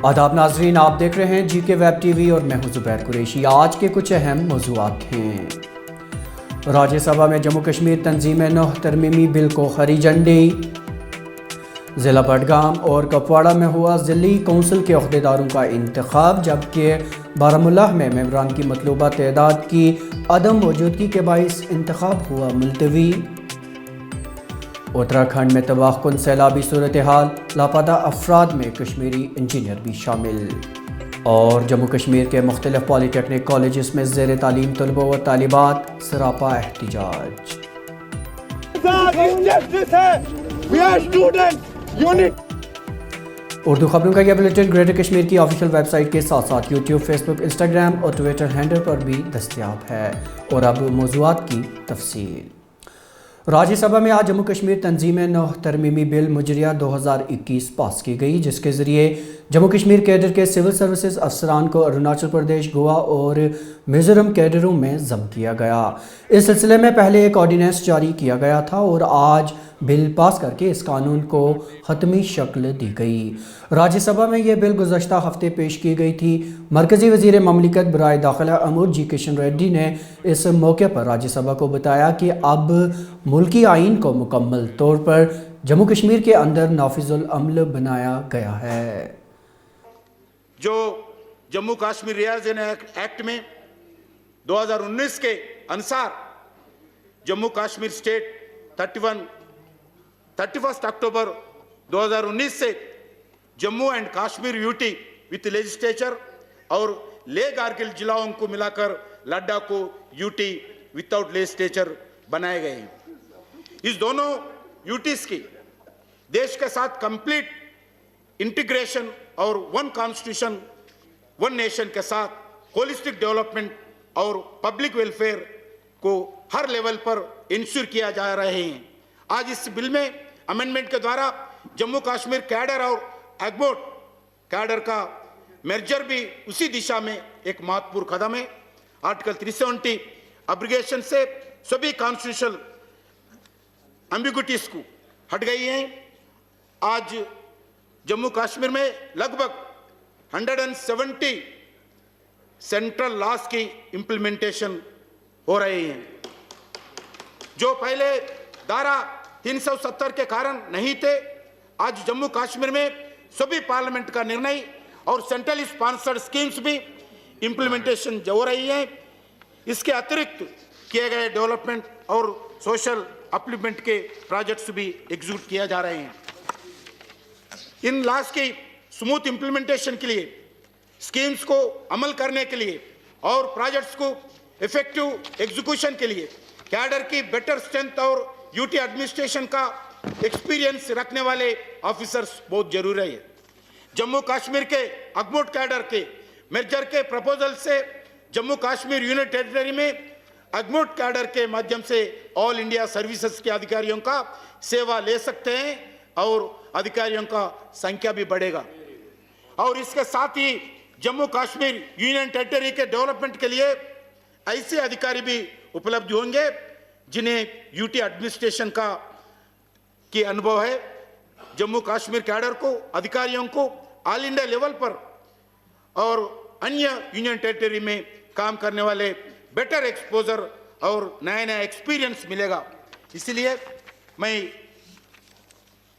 आदाब नाजरीन, आप देख रहे हैं GK वेब टीवी और मैं हूं जुबैर कुरैशी। आज के कुछ अहम मौज़ूआत हैं। राज्यसभा में जम्मू कश्मीर तंजीम नौ तरमीमी बिल को हरी झंडी। ज़िला बडगाम और कुपवाड़ा में हुआ ज़िली कौंसिल के अहदेदारों का इंतखाब, जबकि बारामूला में मेंबरान की मतलूबा तादाद की अदम मौजूदगी के बाइस इंतखाब हुआ मुलतवी। उत्तराखंड में तबाहकुन सैलाबी सूरत हाल, लापता अफराद में कश्मीरी इंजीनियर भी शामिल। और जम्मू कश्मीर के मुख्तलिफ पॉलीटेक्निक कॉलेजेस में ज़ेर तालीम तलबा व तालिबात सरापा एहतिजाज। उर्दू खबरों का यह बुलेटिन ग्रेटर कश्मीर की ऑफिशियल वेबसाइट के साथ साथ यूट्यूब, फेसबुक, इंस्टाग्राम और ट्विटर हैंडल पर भी दस्तयाब है। और अब मौज़ूआत की तफसील। राज्यसभा में आज जम्मू कश्मीर तंजीम नौ तरमीमी बिल मुजरिया 2021 पास की गई, जिसके ज़रिए जम्मू कश्मीर कैडर के सिविल सर्विसेज अफसरान को अरुणाचल प्रदेश, गोवा और मिज़ोरम कैडरों में ज़म किया गया। इस सिलसिले में पहले एक ऑर्डिनेंस जारी किया गया था और आज बिल पास करके इस कानून को हतमी शक्ल दी गई। राज्यसभा में यह बिल गुज़श्ता हफ्ते पेश की गई थी। मरकज़ी वज़ीर ममलिकत बराए दाखिला अमूर जी किशन रेड्डी ने इस मौके पर राज्यसभा को बताया कि अब मुल्की आइन को मुकम्मल तौर पर जम्मू कश्मीर के अंदर नाफिजुल अमल बनाया गया है। जो जम्मू कश्मीर रियासत एक्ट में 2019 के अनुसार जम्मू कश्मीर स्टेट 31 अक्टूबर 2019 से Jammu and Kashmir UT with legislature और ले कारगिल जिलाओं को मिलाकर लद्दाख को यूटी विदाउट लेजिस्लेचर बनाए गए हैं। इस दोनों यूटीज की देश के साथ कंप्लीट इंटीग्रेशन और वन कॉन्स्टिट्यूशन वन नेशन के साथ होलिस्टिक डेवलपमेंट और पब्लिक वेलफेयर को हर लेवल पर इंश्योर किया जा रहे हैं। आज इस बिल में अमेंडमेंट के द्वारा जम्मू कश्मीर कैडर और एग्मोट कैडर का मर्जर भी उसी दिशा में एक महत्वपूर्ण कदम है। आर्टिकल 370 अब्रिगेशन से सभी कॉन्स्टिट्यूशनल एम्बिग्विटीज को हट गई हैं। आज जम्मू कश्मीर में लगभग 170 सेंट्रल लॉज की इंप्लीमेंटेशन हो रही हैं, जो पहले धारा 370 के कारण नहीं थे। आज जम्मू कश्मीर में सभी पार्लियामेंट का निर्णय और सेंट्रल स्पॉन्सर्ड स्कीम्स भी इंप्लीमेंटेशन हो रही है। इसके अतिरिक्त किए गए डेवलपमेंट और सोशल अपलिफ्टमेंट के प्रोजेक्ट्स भी एग्जीक्यूट किया जा रहे हैं। इन लॉज की स्मूथ इंप्लीमेंटेशन के लिए, स्कीम्स को अमल करने के लिए और प्रोजेक्ट्स को इफेक्टिव एग्जीक्यूशन के लिए कैडर की बेटर स्ट्रेंथ और यूटी एडमिनिस्ट्रेशन का एक्सपीरियंस रखने वाले ऑफिसर्स बहुत जरूरी है। जम्मू कश्मीर के अगमोट कैडर के मर्जर के प्रपोजल से जम्मू कश्मीर यूनियन टेरिटरी में अगमोट कैडर के माध्यम से ऑल इंडिया सर्विसेज के अधिकारियों का सेवा ले सकते हैं और अधिकारियों का संख्या भी बढ़ेगा। और इसके साथ ही जम्मू कश्मीर यूनियन टेरिटरी के डेवलपमेंट के लिए ऐसे अधिकारी भी उपलब्ध होंगे जिन्हें यूटी एडमिनिस्ट्रेशन का की अनुभव है। जम्मू कश्मीर कैडर को, अधिकारियों को ऑल इंडिया लेवल पर और अन्य यूनियन टेरिटरी में काम करने वाले बेटर एक्सपोजर और नया नया एक्सपीरियंस मिलेगा। इसलिए मैं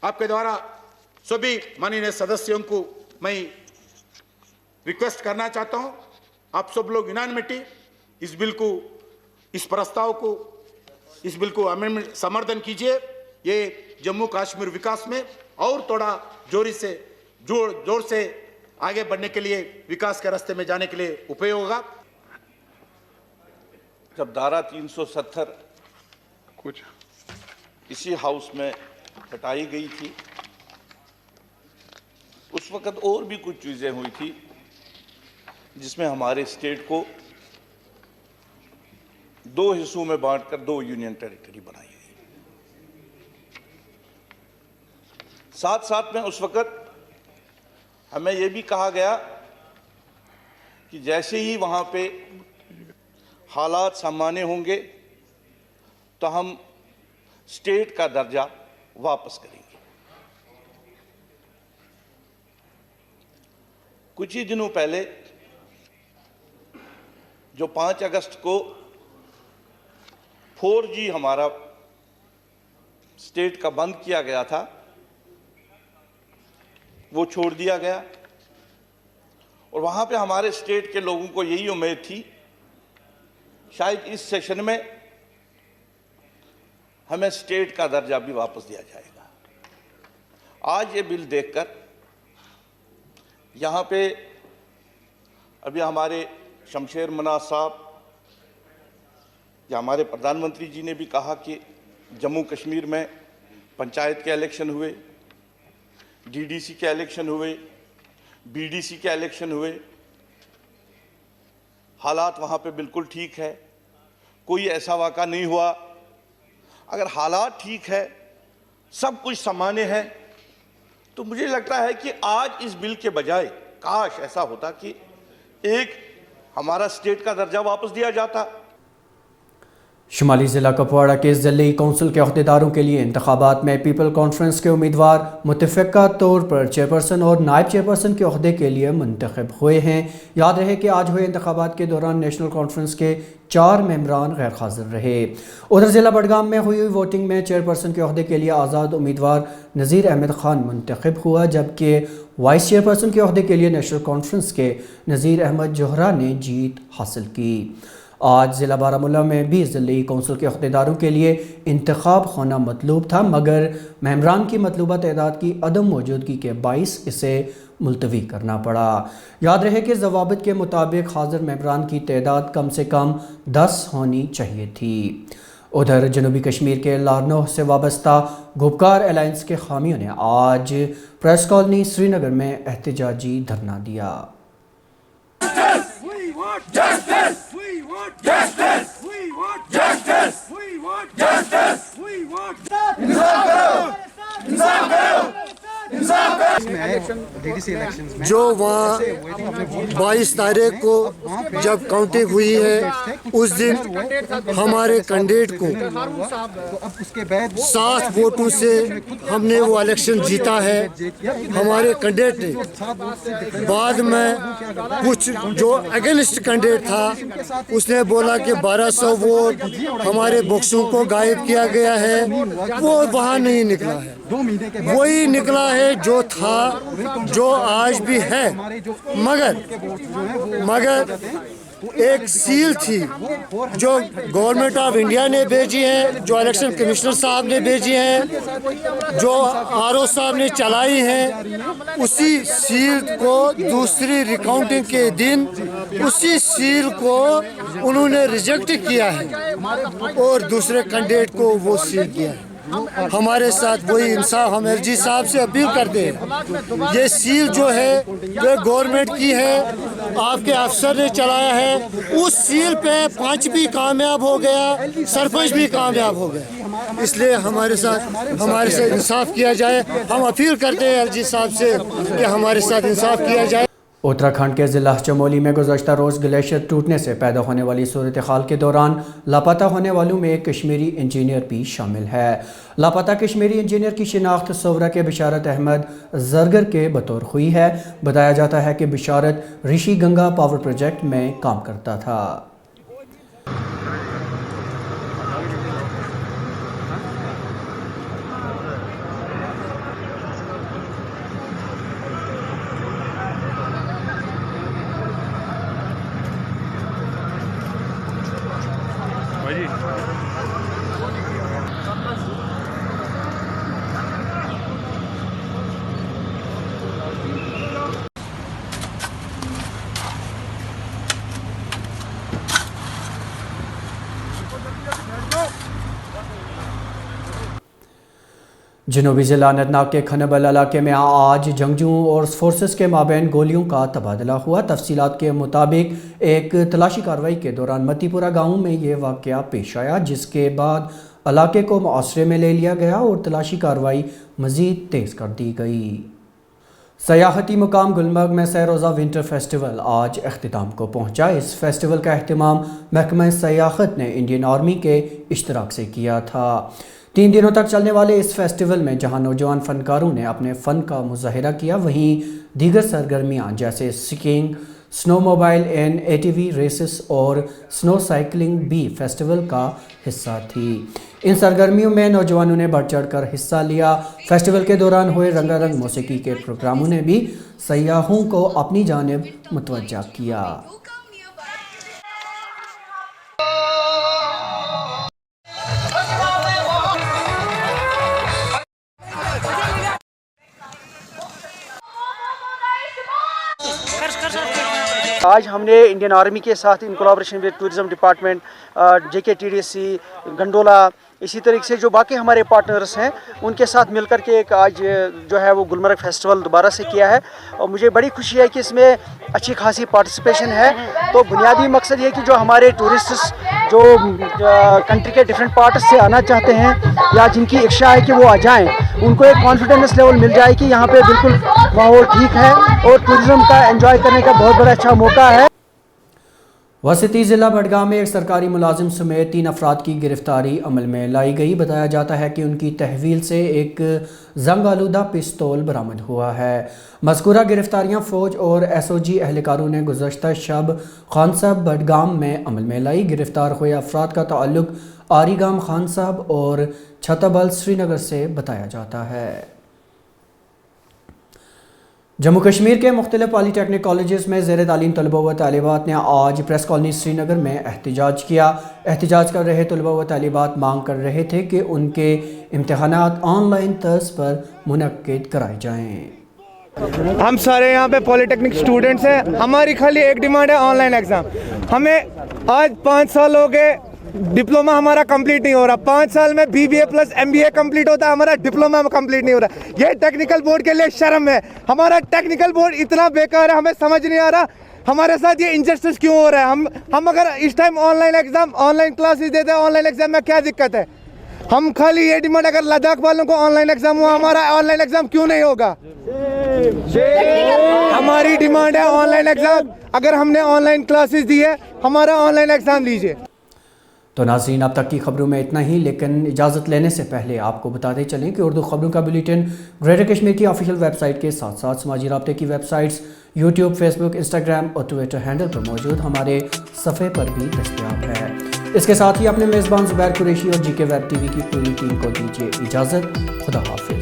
आपके द्वारा सभी माननीय सदस्यों को मैं रिक्वेस्ट करना चाहता हूं, आप सब लोग यूनानिमिटी इस बिल को, इस प्रस्ताव को, इस बिल को अमेंडमेंट समर्थन कीजिए। ये जम्मू कश्मीर विकास में और थोड़ा जोर से आगे बढ़ने के लिए, विकास के रास्ते में जाने के लिए उपयोग होगा। जब धारा 370 कुछ इसी हाउस में हटाई गई थी, उस वक़्त और भी कुछ चीज़ें हुई थी जिसमें हमारे स्टेट को दो हिस्सों में बांटकर 2 यूनियन टेरिटरी बनाई गई। साथ साथ में उस वक़्त हमें यह भी कहा गया कि जैसे ही वहाँ पे हालात सामान्य होंगे तो हम स्टेट का दर्जा वापस करेंगे। कुछ ही दिनों पहले जो 5 अगस्त को 4G हमारा स्टेट का बंद किया गया था, वो छोड़ दिया गया। और वहाँ पे हमारे स्टेट के लोगों को यही उम्मीद थी, शायद इस सेशन में हमें स्टेट का दर्जा भी वापस दिया जाएगा। आज ये बिल देखकर यहाँ पे अभी हमारे शमशेर मनाज साहब या हमारे प्रधानमंत्री जी ने भी कहा कि जम्मू कश्मीर में पंचायत के इलेक्शन हुए, डीडीसी के इलेक्शन हुए, बीडीसी के इलेक्शन हुए, हालात वहाँ पे बिल्कुल ठीक है, कोई ऐसा वाक़ा नहीं हुआ। अगर हालात ठीक है, सब कुछ सामान्य है, तो मुझे लगता है कि आज इस बिल के बजाय काश ऐसा होता कि एक हमारा स्टेट का दर्जा वापस दिया जाता। शुमाली ज़िला कुपवाड़ा के ज़िले कौंसिल के अहदेदारों के लिए इंतखाबात में पीपल कॉन्फ्रेंस के उम्मीदवार मुतफ़िक़ा तौर पर चेयरपर्सन और नायब चेयरपर्सन के अहदे के लिए मुंतखब हुए हैं। याद रहे कि आज हुए इंतखाबात के दौरान नेशनल कॉन्फ्रेंस के 4 मेंबरान गैर हाजिर रहे। उधर ज़िला बडगाम में हुई वोटिंग में चेयरपर्सन के अहदे के लिए आज़ाद उम्मीदवार नज़ीर अहमद खान मुंतखब हुआ, जबकि वाइस चेयरपर्सन के अहदे के लिए नेशनल कॉन्फ्रेंस के नज़ीर अहमद जोहरा ने जीत हासिल की। आज ज़िला बारामूला में भी ज़िले कौंसिल के अहदेदारों के लिए इंतखाब होना मतलूब था, मगर मेंबरान की मतलूबा तादाद की अदम मौजूदगी के बाइस इसे मुलतवी करना पड़ा। याद रहे कि ज़वाबित के मुताबिक हाजिर मेंबरान की तादाद कम से कम 10 होनी चाहिए थी। उधर जनूबी कश्मीर के लारनोह से वाबस्ता गुपकार अलायंस के हामियों ने आज प्रेस कॉलोनी श्रीनगर में एहतजाजी धरना दिया। जो वहाँ 22 तारीख को जब काउंटिंग हुई है, उस दिन हमारे कैंडिडेट को 7 वोटों से हमने वो इलेक्शन जीता है। हमारे कैंडिडेट ने बाद में कुछ जो अगेंस्ट कैंडिडेट था, उसने बोला कि 1200 वोट हमारे बॉक्सों को गायब किया गया है, वो वहाँ नहीं निकला है, वही निकला है जो था, जो आज भी है। मगर एक सील थी जो गवर्नमेंट ऑफ इंडिया ने भेजी है, जो इलेक्शन कमिश्नर साहब ने भेजी है, जो आरओ साहब ने चलाई है, उसी सील को दूसरी रिकाउंटिंग के दिन उसी सील को उन्होंने रिजेक्ट किया है और दूसरे कैंडिडेट को वो सील किया है। हमारे साथ वही इंसाफ हम एलजी साहब से अपील करते हैं। ये सील जो है वो गवर्नमेंट की है, आपके अफसर ने चलाया है। उस सील पे पंच भी कामयाब हो गया, सरपंच भी कामयाब हो गया, इसलिए हमारे साथ इंसाफ किया जाए। हम अपील करते हैं एलजी साहब से कि हमारे साथ इंसाफ किया जाए। उत्तराखंड के ज़िला चमोली में गुज़श्ता रोज़ ग्लेशियर टूटने से पैदा होने वाली सूरत हाल के दौरान लापता होने वालों में एक कश्मीरी इंजीनियर भी शामिल है। लापता कश्मीरी इंजीनियर की शिनाख्त सोवरा के बिशारत अहमद जरगर के बतौर हुई है। बताया जाता है कि बिशारत ऋषि गंगा पावर प्रोजेक्ट में काम करता था। जनूबी ज़िला अनंतनाग के खनबल इलाके में आज जंगजुओं और फोर्सेस के माबैन गोलियों का तबादला हुआ। तफसीलात के मुताबिक एक तलाशी कार्रवाई के दौरान मतीपुरा गांव में ये वाक़या पेश आया, जिसके बाद इलाके को मुआसरे में ले लिया गया और तलाशी कार्रवाई मज़ीद तेज़ कर दी गई। सयाहती मुकाम गुलमर्ग में सैरोज़ा विंटर फेस्टिवल आज अख्तिताम को पहुंचा। इस फेस्टिवल का अहतमाम महकमा सयाहत ने इंडियन आर्मी के इश्तराक से किया था। 3 दिनों तक चलने वाले इस फेस्टिवल में जहां नौजवान फनकारों ने अपने फ़न का मुजाहिरा किया, वहीं दीगर सरगर्मियां जैसे skiing, snow mobile and ATV races और स्नो साइकिलिंग भी फेस्टिवल का हिस्सा थी। इन सरगर्मियों में नौजवानों ने बढ़ चढ़ कर हिस्सा लिया। फेस्टिवल के दौरान हुए रंगारंग मौसीकी के प्रोग्रामों ने भी सयाहों को अपनी जानिब मुतवज्जा किया। आज हमने इंडियन आर्मी के साथ in collaboration with tourism department, JKTDC, gondola, इसी तरीके से जो बाकी हमारे पार्टनर्स हैं उनके साथ मिलकर के एक आज जो है वो गुलमर्ग फेस्टिवल दोबारा से किया है। और मुझे बड़ी खुशी है कि इसमें अच्छी खासी पार्टिसिपेशन है। तो बुनियादी मकसद ये कि जो हमारे टूरिस्ट्स जो कंट्री के डिफरेंट पार्ट्स से आना चाहते हैं या जिनकी इच्छा है कि वो आ जाएं, उनको एक कॉन्फिडेंस लेवल मिल जाए कि यहाँ पे बिल्कुल माहौल ठीक है और टूरिज़्म का एंजॉय करने का बहुत बड़ा अच्छा मौका है। वसती ज़िला बडगाम में एक सरकारी मुलाजिम समेत 3 अफराद की गिरफ्तारी अमल में लाई गई। बताया जाता है कि उनकी तहवील से एक जंग आलूदा पिस्तौल बरामद हुआ है। मज़कूरा गिरफ्तारियां फ़ौज और SOG एहलकारों ने गुज़श्ता शब खान साहब बडगाम में अमल में लाई। गिरफ्तार हुए अफराद का ताल्लुक आरीगाम खान साहब और छतबल श्रीनगर से बताया जाता है। जम्मू कश्मीर के मुख्तलिफ पॉलीटेक्निक कॉलेजेस में ज़ेर तालीम तलबा व तालिबात ने आज प्रेस कॉलोनी श्रीनगर में एहतजाज किया। एहतजाज कर रहे तलबा व तालिबात मांग कर रहे थे कि उनके इम्तहानात ऑनलाइन तर्ज पर मुनक्किद कराए जाएँ। हम सारे यहाँ पे पॉलीटेक्निक स्टूडेंट्स हैं। हमारी खाली एक डिमांड है, ऑनलाइन एग्ज़ाम। हमें आज 5 साल हो गए, डिप्लोमा हमारा कंप्लीट नहीं हो रहा। 5 साल में BBA प्लस MBA कंप्लीट होता है, हमारा डिप्लोमा कंप्लीट नहीं हो रहा। ये टेक्निकल बोर्ड के लिए शर्म है। हमारा टेक्निकल बोर्ड इतना बेकार है, हमें समझ नहीं आ रहा हमारे साथ ये इनजस्टिस क्यों हो रहा है। हम अगर इस time online exam, online classes देते हैं, ऑनलाइन एग्ज़ाम में क्या दिक्कत है। हम खाली ये डिमांड, अगर लद्दाख वालों को ऑनलाइन एग्ज़ाम हुआ, हमारा ऑनलाइन एग्ज़ाम क्यों नहीं होगा। हमारी डिमांड है ऑनलाइन एग्ज़ाम। अगर हमने ऑनलाइन क्लासेस दी है, हमारा ऑनलाइन एग्ज़ाम लीजिए। तो नाज़रीन, अब तक की खबरों में इतना ही, लेकिन इजाज़त लेने से पहले आपको बताते चलें कि उर्दू खबरों का बुलेटिन ग्रेटर कश्मीर की ऑफिशियल वेबसाइट के साथ साथ समाजी राब्ते की वेबसाइट्स YouTube, Facebook, Instagram और Twitter हैंडल पर मौजूद हमारे सफ़े पर भी दस्तयाब है। इसके साथ ही अपने मेज़बान ज़ुबैर कुरैशी और GK वेब TV की पूरी टीम को दीजिए इजाज़त। खुदा हाफिज़।